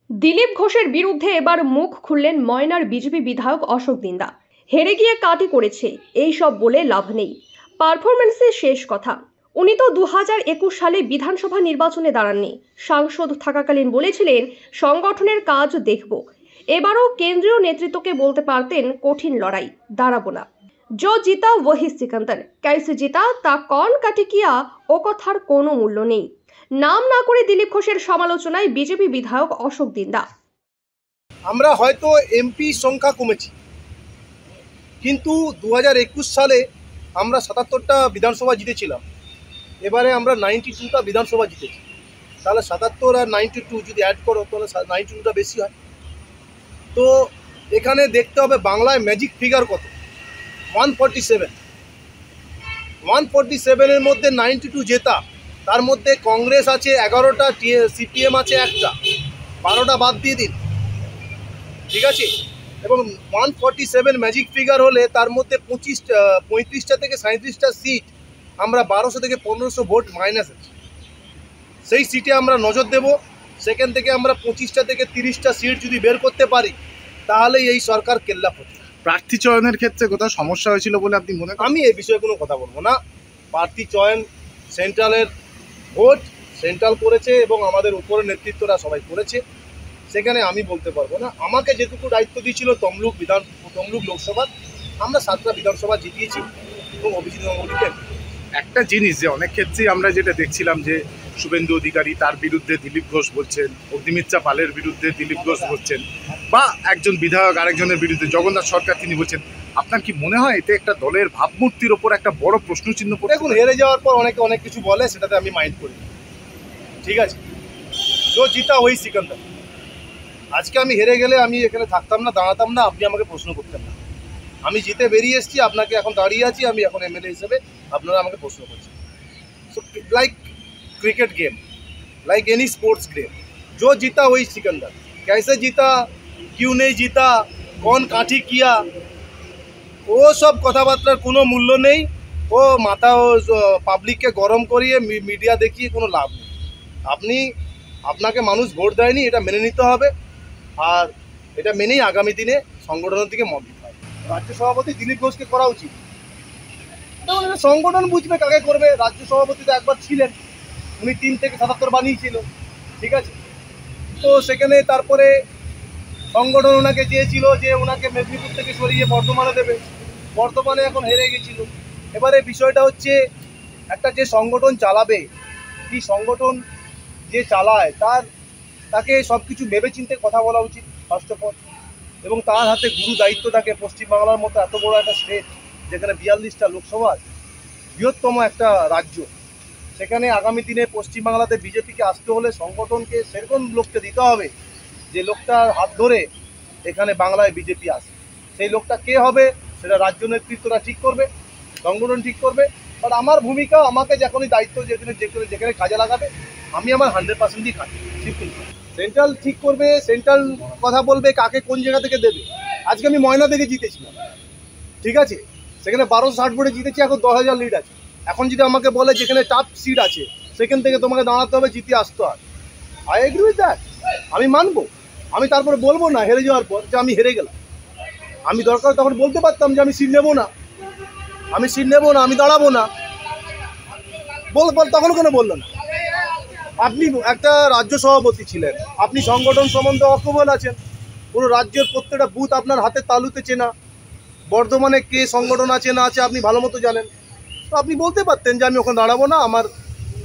দিলীপ ঘোষের বিরুদ্ধে এবার মুখ খুললেন ময়নার বিজেপি বিধায়ক অশোক দিন্দা। হেরে গিয়ে কাটি করেছে এই সব বলে লাভ নেই, পারফরমেন্সের শেষ কথা। উনি তো 2021 সালে বিধানসভা নির্বাচনে দাঁড়াননি, সাংসদ থাকাকালীন বলেছিলেন সংগঠনের কাজ দেখব। এবারও কেন্দ্রীয় নেতৃত্বকে বলতে পারতেন কঠিন লড়াই দাঁড়াবো না। जो जीता वही सिकंदर, कैसे जीता তা কন কাটি কিয়া ও কথার কোনো মূল্য নেই। নাম না করে দিলীপ ঘোষের সমালোচনায় বিজেপি বিধায়ক অশোক দিন্দা। আমরা হয়তো এমপি সংখ্যা কমেছি, কিন্তু 2021 সালে আমরা 77টা বিধানসভা জিতেছিলাম। এবারে আমরা 92টা বিধানসভা জিতেছি। তাহলে 77 আর 92 যদি অ্যাড করো তাহলে 92টা বেশি হয়। তো এখানে দেখতে হবে বাংলায় ম্যাজিক ফিগার কত। 147 এর মধ্যে 92 জেতা, তার মধ্যে কংগ্রেস আছে 11টা, সিপিএম আছে 1টা, 12টা বাদ দিয়ে দিন, ঠিক আছে। এবং 147 ম্যাজিক ফিগার হলে তার মধ্যে 35টা থেকে 37টা সিট আমরা 1200 থেকে 1500 ভোট মাইনাস আছে, সেই সিটে আমরা নজর দেব। সেখান থেকে আমরা 25টা থেকে 30টা সিট যদি বের করতে পারি তাহলেই এই সরকার কেল্লা হতো। প্রার্থী চয়নের ক্ষেত্রে কোথাও সমস্যা হয়েছিল বলে আপনি মনে করেন? আমি এই বিষয়ে কোনো কথা বলবো না। প্রার্থী চয়ন সেন্ট্রালের ভোট সেন্ট্রাল করেছে এবং আমাদের উপরের নেতৃত্বরা সবাই করেছে, সেখানে আমি বলতে পারবো না। আমাকে যেটুকু দায়িত্ব দিয়েছিল তমলুক লোকসভা, আমরা 7টা বিধানসভা জিতিয়েছি এবং অভিজিৎ গাঙ্গুলিকে। একটা জিনিস যে অনেক ক্ষেত্রেই আমরা যেটা দেখছিলাম যে শুভেন্দু অধিকারী তার বিরুদ্ধে দিলীপ ঘোষ বলছেন, অগ্নিমিত্রা পালের বিরুদ্ধে দিলীপ ঘোষ বলছেন, বা একজন বিধায়ক আরেকজনের বিরুদ্ধে জগন্নাথ সরকার তিনি বলছেন। আপনার কি মনে হয় এতে একটা দলের ভাবমূর্তির ওপর একটা বড় প্রশ্নচিহ্ন পড়ে? দেখুন, হেরে যাওয়ার পর অনেকে অনেক কিছু বলে, সেটাতে আমি মাইন্ড করি, ঠিক আছে। जो जीता वही सिकंदर। আজকে আমি হেরে গেলে আমি এখানে থাকতাম না, দাঁড়াতাম না, আপনি আমাকে প্রশ্ন করতেন না। আমি জিতে বেরিয়ে এসেছি, আপনাকে এখন দাঁড়িয়ে আছি, আমি এখন এমএলএ হিসেবে, আপনারা আমাকে প্রশ্ন করছেন। So like cricket game, like any sports game, जो जीता वही सिकंदर। कैसे जीता, क्यों नहीं जीता, कौन काठी किया, वो सब কথাবার্তার কোনো মূল্য নেই। ও মাথা পাবলিককে গরম করিয়ে মিডিয়া দেখিয়ে কোনো লাভ নেই। আপনাকে মানুষ ভোট দেয়নি, এটা মেনে নিতে হবে, আর এটা মেনেই আগামী দিনে সংগঠনের দিকে মত দিতে হবে। রাজ্য সভাপতি দিলীপ ঘোষকে করা উচিত। সংগঠন বুঝবে কাকে করবে। রাজ্য সভাপতি তো একবার ছিলেন, উনি 3 থেকে 77 বানিয়েছিল, ঠিক আছে। তো সেখানে তারপরে সংগঠন ওনাকে চেয়েছিল যে ওনাকে মেদিনীপুর থেকে সরিয়ে বর্ধমানে দেবে, বর্ধমানে এখন হেরে গেছিল। এবারে বিষয়টা হচ্ছে একটা যে সংগঠন চালাবে, কি সংগঠন যে চালায় তাকে সব কিছু ভেবে চিন্তে কথা বলা উচিত ফার্স্ট অফ অল। এবং তার হাতে গুরু দায়িত্ব থাকে। পশ্চিমবাংলার মতো এত বড় একটা স্টেট, যেখানে 42টা লোকসভা, বৃহত্তম একটা রাজ্য, সেখানে আগামী দিনে পশ্চিমবাংলাতে বিজেপিকে আসতে হলে সংগঠনকে সেরকম লোককে দিতে হবে যে লোকটার হাত ধরে এখানে বাংলায় বিজেপি আসে। সেই লোকটা কে হবে সেটা রাজ্য নেতৃত্বরা ঠিক করবে, সংগঠন ঠিক করবে। বাট আমার ভূমিকা, আমাকে যখনই দায়িত্ব যেখানে কাজে লাগাবে আমি আমার 100%ই কাজ ঠিক। সেন্ট্রাল ঠিক করবে, সেন্ট্রাল কথা বলবে কাকে কোন জায়গা থেকে দেবে। আজকে আমি ময়না থেকে জিতেছিলাম, ঠিক আছে, সেখানে 1260 ভোটে জিতেছি, এখন 10,000 লিড আছে। এখন যদি আমাকে বলে যেখানে টাফ সিট আছে সেখান থেকে তোমাকে দাঁড়াতে হবে, জিতে আসতে হয়, আই এগ্রি উইথ দ্যাট, আমি মানবো। আমি তারপরে বলবো না হেরে যাওয়ার পর যে আমি হেরে গেলাম। আমি দরকার তখন বলতে পারতাম যে আমি সিট নেবো না, আমি দাঁড়াবো না, তখন কোনো বললো না। আপনি একটা রাজ্য সভাপতি ছিলেন, আপনি সংগঠন সম্বন্ধে অকবল আছেন, পুরো রাজ্যের প্রত্যেকটা বুথ আপনার হাতের তালুতে চেনা, বর্ধমানে কে সংগঠন আছে না আছে আপনি ভালো মতো জানেন। তো আপনি বলতে পারতেন যে আমি ওখানে দাঁড়াবো না, আমার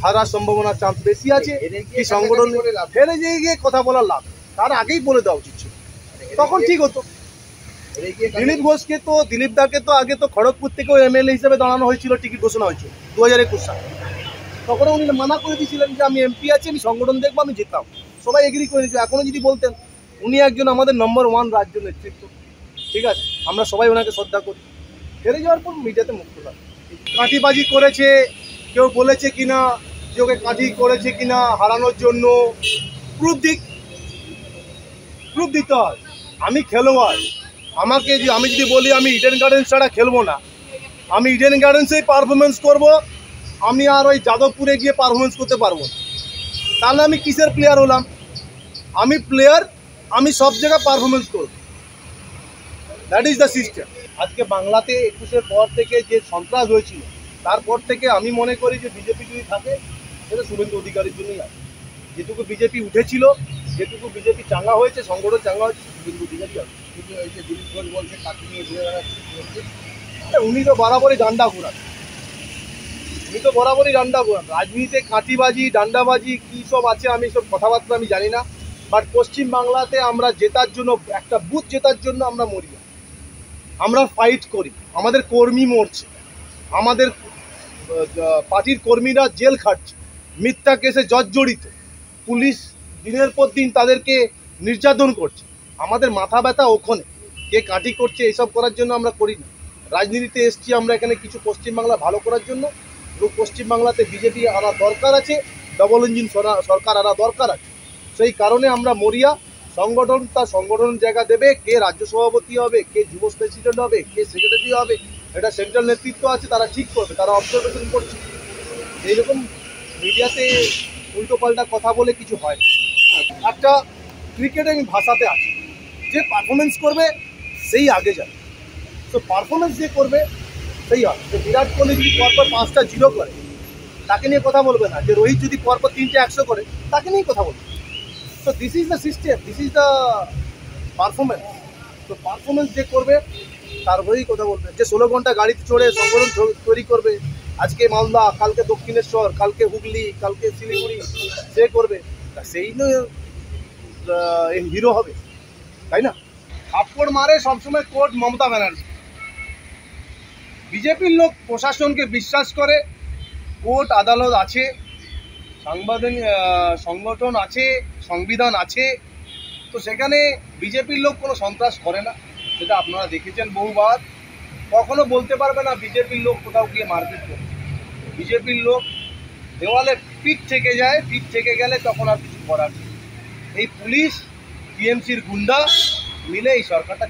হারার সম্ভাবনার চান্স বেশি আছে। এই সংগঠন হেরে গিয়ে কথা বলার লাভ, তার আগেই বলে দেওয়া উচিত ছিল, তখন ঠিক হতো। দিলীপ দাকে তো আগে তো খড়গপুর থেকেও এমএলএ হিসেবে দাঁড়ানো হয়েছিল, টিকিট ঘোষণা হয়েছিল 2021 সালে। তখন উনি মানা করে দিয়েছিলেন যে আমি এমপি আছি, আমি সংগঠন দেখবো, আমি যেতাম, সবাই এগ্রি করে নিয়েছিল। এখনও যদি বলতেন, উনি একজন আমাদের নম্বর 1 রাজ্য নেতৃত্ব, ঠিক আছে, আমরা সবাই ওনাকে শ্রদ্ধা করি। হেরে যাওয়ার পর মিডিয়াতে মুক্ত থাকে। কাঁটিবাজি করেছে কেউ বলেছে কিনা, যে ওকে কাঁটি করেছে কিনা হারানোর জন্য, প্রুফ দিতে হয়। আমি খেলোয়াড়, আমি যদি বলি আমি ইডেন গার্ডেন্স ছাড়া খেলবো না, আমি ইডেন গার্ডেন্সেই পারফরমেন্স করব, আমি আর ওই যাদবপুরে গিয়ে পারফরমেন্স করতে পারবো না, তাহলে আমি কিসের প্লেয়ার হলাম? আমি প্লেয়ার, আমি সব জায়গায় পারফরমেন্স করব, দ্যাট ইজ দ্য সিস্টেম। আজকে বাংলাতে 21-এর পর থেকে যে সন্ত্রাস হয়েছিল, তারপর থেকে আমি মনে করি যে বিজেপি যদি থাকে সেটা শুভেন্দু অধিকারীর জন্যই আছে। যেটুকু বিজেপি উঠেছিল, যেটুকু বিজেপি চাঙ্গা হয়েছে, সংগঠন চাঙ্গা হয়েছে, শুভেন্দু অধিকারী আছে। কিন্তু এই যে দিলীপ ঘোষ বলছে কাকে নিয়ে ঘুরে বেড়াচ্ছে, উনি তো বরাবরই ডান্ডা ঘোরান, রাজনীতিতে কাঁটিবাজি, ডান্ডাবাজি কী সব আছে আমি সব কথাবার্তা আমি জানি না। বাট পশ্চিমবাংলাতে আমরা জেতার জন্য, একটা বুথ জেতার জন্য আমরা মরি না, আমরা ফাইট করি। আমাদের কর্মী মরছে, আমাদের পার্টির কর্মীরা জেল খাটছে, মিথ্যা কেসে জর্জরিত, পুলিশ দিনের পর দিন তাদেরকে নির্যাতন করছে। আমাদের মাথা ব্যথা ওখানে, কে কাটি করছে এসব করার জন্য আমরা করি না। রাজনীতিতে এসছি আমরা এখানে কিছু পশ্চিমবাংলা ভালো করার জন্য, এবং পশ্চিমবাংলাতে বিজেপি আনা দরকার আছে, ডবল ইঞ্জিন সরকার আনা দরকার আছে। সেই কারণে আমরা মরিয়া। সংগঠন তার সংগঠন জায়গা দেবে, কে রাজ্য সভাপতি হবে, কে যুব প্রেসিডেন্ট হবে, কে সেক্রেটারি হবে, এটা সেন্ট্রাল নেতৃত্ব আছে, তারা ঠিক করবে, তারা অবজারভেশন করছে। এইরকম মিডিয়াতে উল্টোপাল্টা কথা বলে কিছু হয় না। একটা ক্রিকেটিং ভাষাতে আছে, যে পারফরমেন্স করবে সেই আগে যাবে। তো পারফরমেন্স যে করবে সেই হয়। যে বিরাট কোহলি যদি পরপর 5টা 0 করে, তাকে নিয়ে কথা বলবে না। যে রোহিত যদি পরপর 3টে 100 করে, তাকে নিয়েই কথা বলবে। তো this is the system, this is the performance. তো পারফরমেন্স যে করবে তার হয়েই কথা বলবে। যে 16 ঘন্টা গাড়িতে চড়ে সংগঠন তৈরি করবে, আজকে মালদা, কালকে দক্ষিণেশ্বর, কালকে হুগলি, কালকে শিলিগুড়ি, সে করবে, সেই নয় হিরো হবে, তাই না? থাপ্পড় মারে সবসময় কোর্ট মমতা ব্যানার্জি। বিজেপির লোক প্রশাসনকে বিশ্বাস করে, কোর্ট আদালত আছে, সংগঠন আছে, সংবিধান আছে। তো সেখানে বিজেপির লোক কোনো সন্ত্রাস করে না, সেটা আপনারা দেখেছেন বহুবার। কখনো বলতে পারবে না বিজেপির লোক কোথাও গিয়ে মারপিট করে। বিজেপির লোক দেওয়ালে পিঠ থেকে যায়, পিঠ থেকে গেলে তখন আর কিছু করার নেই। এই পুলিশ, টিএমসির গুন্ডা মিলে এই সরকারটা